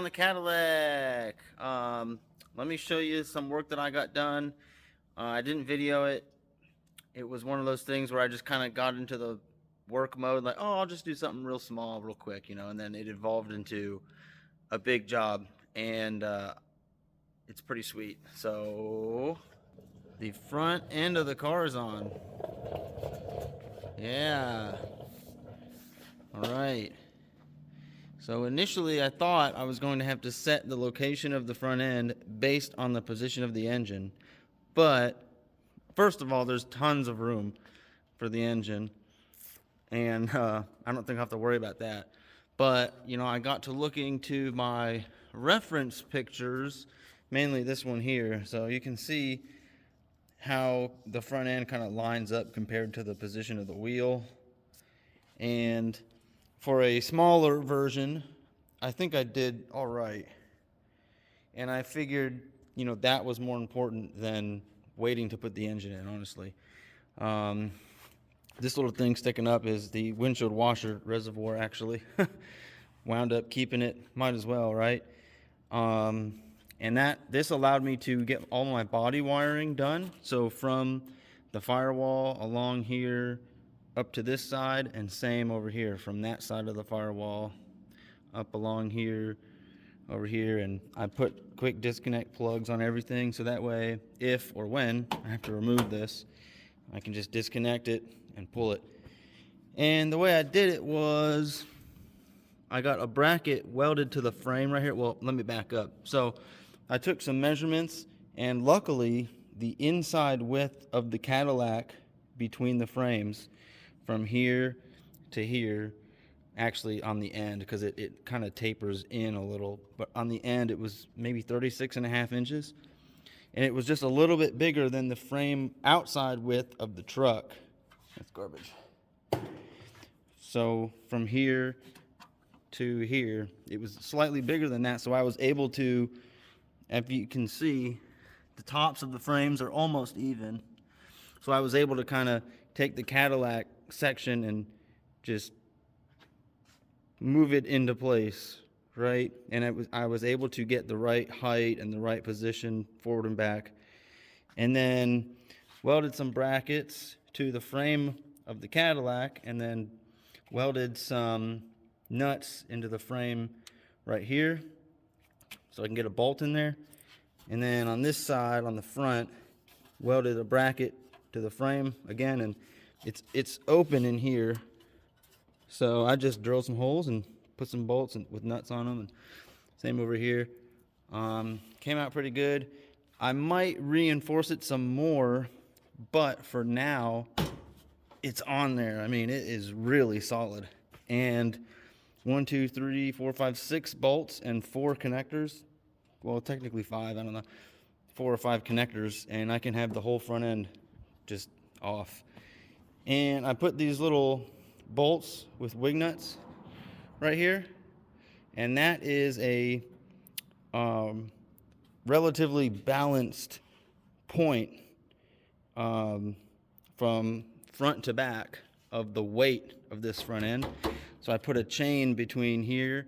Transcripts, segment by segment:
the Cadillac. Let me show you some work that I got done. I didn't video it. It was one of those things where I just kind of got into the work mode, like, oh, I'll just do something real small, real quick, and then it evolved into a big job, and it's pretty sweet. So the front end of the car is on. Yeah. All right. So initially I thought I was going to have to set the location of the front end based on the position of the engine. But first of all, there's tons of room for the engine. And I don't think I have to worry about that. But, I got to looking to my reference pictures, mainly this one here. So you can see how the front end kind of lines up compared to the position of the wheel. And for a smaller version, I think I did all right. And I figured, that was more important than waiting to put the engine in, honestly. This little thing sticking up is the windshield washer reservoir, actually. Wound up keeping it, might as well, right? And this allowed me to get all my body wiring done. So from the firewall along here up to this side, and same over here from that side of the firewall up along here, over here. And I put quick disconnect plugs on everything, so that way if or when I have to remove this, I can just disconnect it and pull it. And the way I did it was I got a bracket welded to the frame right here. Well, let me back up. So I took some measurements, and luckily the inside width of the Cadillac between the frames from here to here, actually on the end, because it kind of tapers in a little, but on the end it was maybe 36.5 inches, and it was just a little bit bigger than the frame outside width of the truck. That's garbage. So from here to here, it was slightly bigger than that, so I was able to, if you can see, the tops of the frames are almost even, so I was able to kind of take the Cadillac section and just move it into place, right? And I was able to get the right height and the right position forward and back, and then welded some brackets to the frame of the Cadillac, and then welded some nuts into the frame right here so I can get a bolt in there. And then on this side, on the front, welded a bracket to the frame again, and it's open in here, so I just drilled some holes and put some bolts with nuts on them, and same over here. Came out pretty good. I might reinforce it some more, but for now it's on there. I mean, it is really solid. And 1, 2, 3, 4, 5, 6 bolts and 4 connectors. Well, technically 5, I don't know. 4 or 5 connectors, and I can have the whole front end just off. And I put these little bolts with wig nuts right here, and that is a relatively balanced point from front to back of the weight of this front end. So I put a chain between here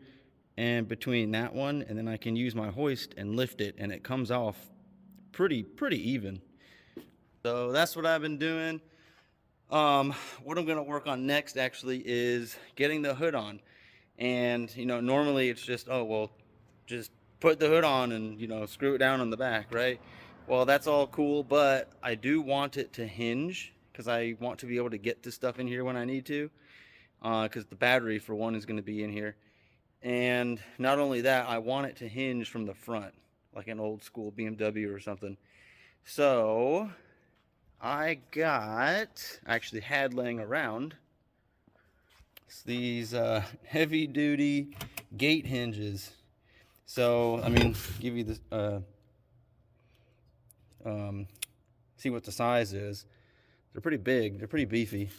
and between that one, and then I can use my hoist and lift it, and it comes off pretty even. So that's what I've been doing. What I'm gonna work on next actually is getting the hood on. And normally it's just, oh well, just put the hood on and screw it down on the back, right? Well, that's all cool, but I do want it to hinge, because I want to be able to get this stuff in here when I need to, because the battery, for one, is going to be in here. And not only that, I want it to hinge from the front, like an old school BMW or something. So I actually had laying around these heavy duty gate hinges. So I mean, give you this see what the size is. They're pretty big, they're pretty beefy.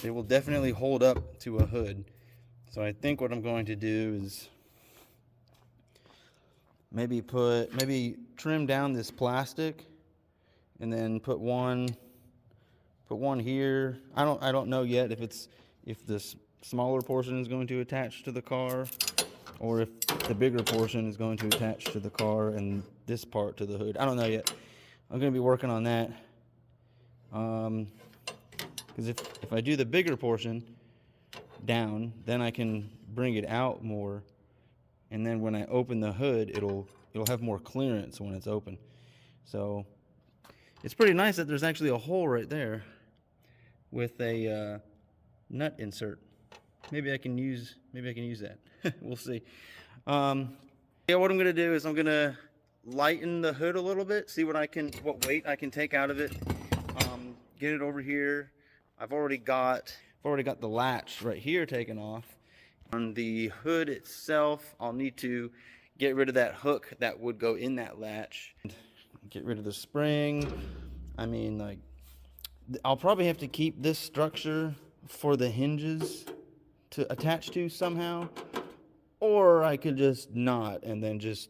They will definitely hold up to a hood. So I think what I'm going to do is maybe trim down this plastic, and then put one here. I don't know yet if this smaller portion is going to attach to the car, or if the bigger portion is going to attach to the car and this part to the hood. I don't know yet. I'm going to be working on that. Because if I do the bigger portion down, then I can bring it out more, and then when I open the hood, it'll have more clearance when it's open. So it's pretty nice that there's actually a hole right there with a nut insert. Maybe I can use that. We'll see. Yeah, what I'm gonna do is I'm gonna lighten the hood a little bit, see what weight I can take out of it. Get it over here. I've already got the latch right here taken off. On the hood itself, I'll need to get rid of that hook that would go in that latch. Get rid of the spring. I mean, like, I'll probably have to keep this structure for the hinges to attach to somehow, or I could just not and then just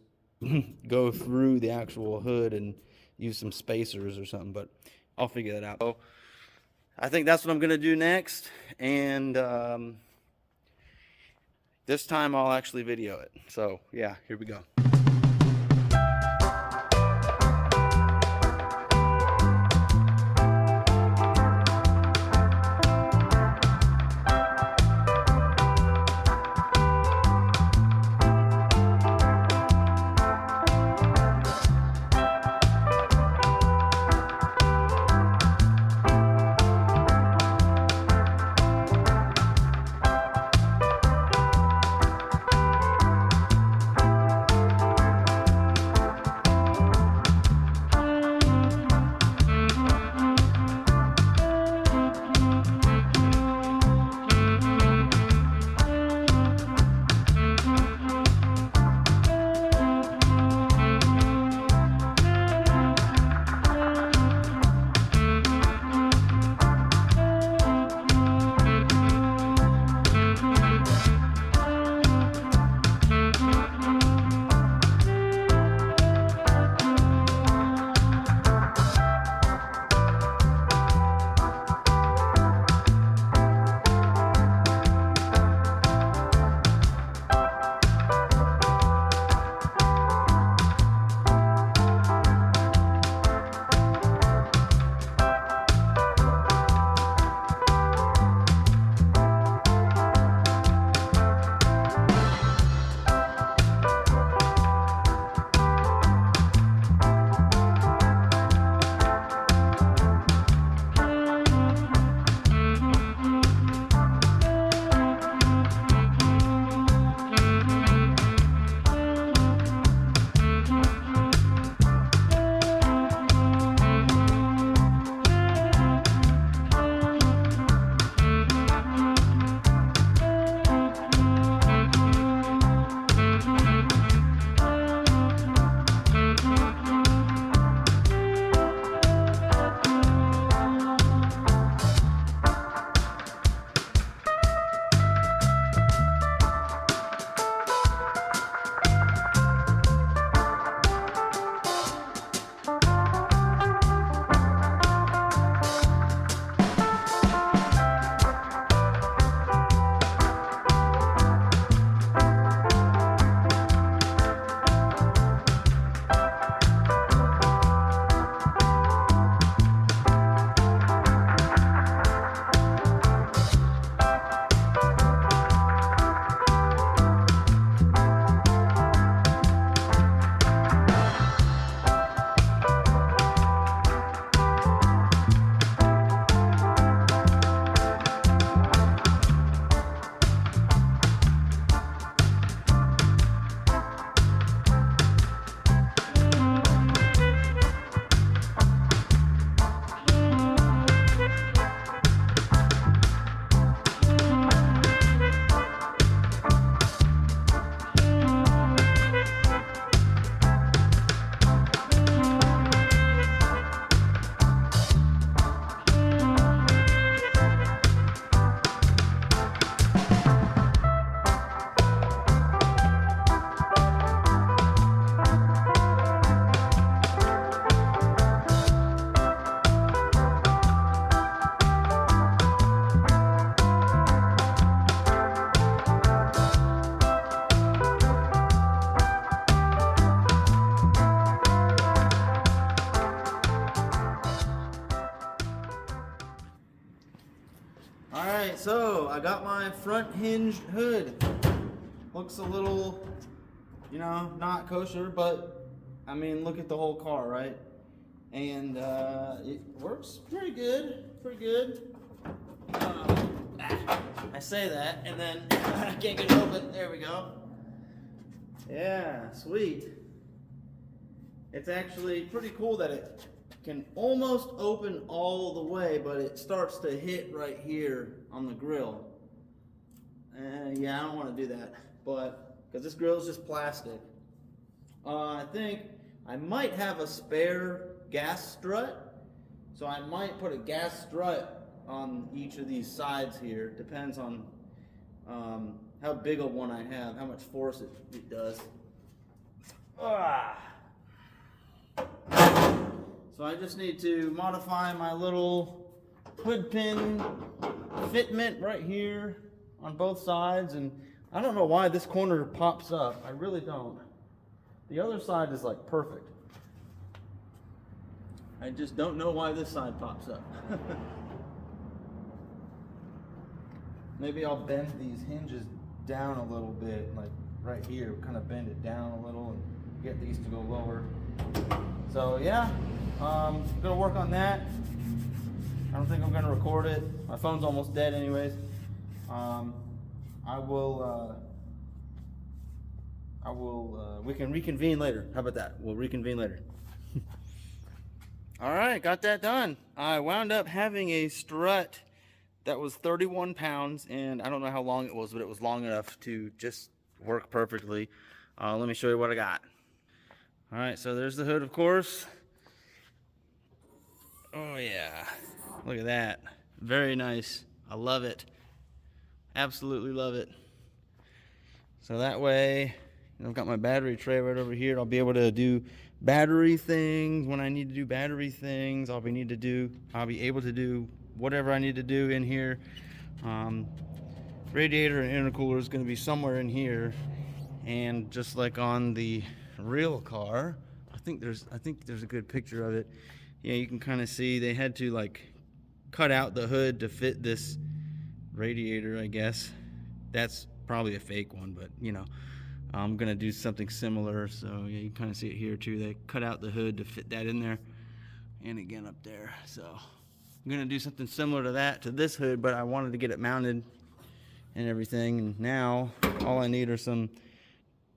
go through the actual hood and use some spacers or something, but I'll figure that out. So I think that's what I'm gonna do next, and this time I'll actually video it. So yeah, here we go. I got my front hinged hood. Looks a little, you know, not kosher, but I mean, look at the whole car, right? And it works pretty good, pretty good. I say that, and then I can't get it open. There we go. Yeah, sweet. It's actually pretty cool that it can almost open all the way, but it starts to hit right here on the grill. Yeah, I don't want to do that, but because this grill is just plastic. I think I might have a spare gas strut, so I might put a gas strut on each of these sides here. Depends on how big a one I have, how much force it does. So I just need to modify my little hood pin fitment right here on both sides, and I don't know why this corner pops up. I really don't. The other side is like perfect. I just don't know why this side pops up. Maybe I'll bend these hinges down a little bit, like right here, kind of bend it down a little and get these to go lower. So yeah, I'm gonna work on that. I don't think I'm gonna record it. My phone's almost dead anyways. We can reconvene later. How about that? We'll reconvene later. All right, got that done. I wound up having a strut that was 31 pounds, and I don't know how long it was, but it was long enough to just work perfectly. Let me show you what I got. All right, so there's the hood, of course. Oh yeah, look at that. Very nice. I love it. Absolutely love it. So that way, I've got my battery tray right over here. I'll be able to do battery things when I need to do battery things. I'll be able to do whatever I need to do in here. Radiator and intercooler is going to be somewhere in here, and just like on the real car, I think there's a good picture of it. Yeah, you can kind of see they had to like cut out the hood to fit this radiator, I guess. That's probably a fake one, but you know, I'm gonna do something similar. So yeah, you can kind of see it here too. They cut out the hood to fit that in there, and again up there. So I'm gonna do something similar to that to this hood, but I wanted to get it mounted and everything. And now all I need are some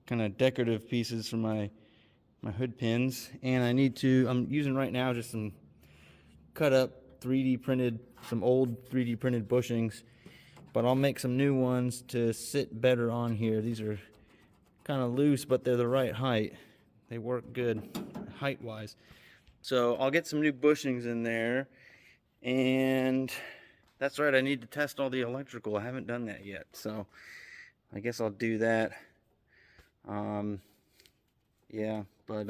kind of decorative pieces for my hood pins, and I'm using right now just some cut up 3D printed, some old 3D printed bushings, but I'll make some new ones to sit better on here. These are kind of loose, but they're the right height. They work good height wise. So I'll get some new bushings in there, and that's right, I need to test all the electrical. I haven't done that yet, so I guess I'll do that. Yeah, but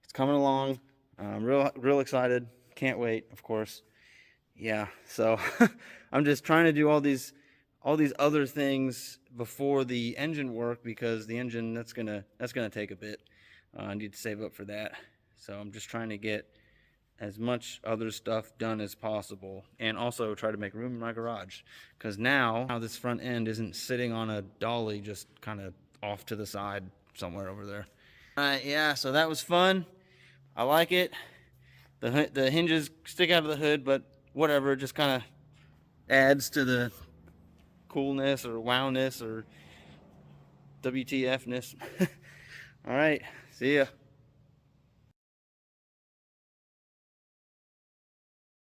it's coming along. I'm real excited. Can't wait, of course. Yeah, so I'm just trying to do all these other things before the engine work, because the engine, that's gonna take a bit. I need to save up for that. So I'm just trying to get as much other stuff done as possible, and also try to make room in my garage, because now this front end isn't sitting on a dolly just kind of off to the side somewhere over there. Yeah, so that was fun. I like it. The hinges stick out of the hood, but whatever, it just kind of adds to the coolness or wowness or WTF-ness. All right, see ya.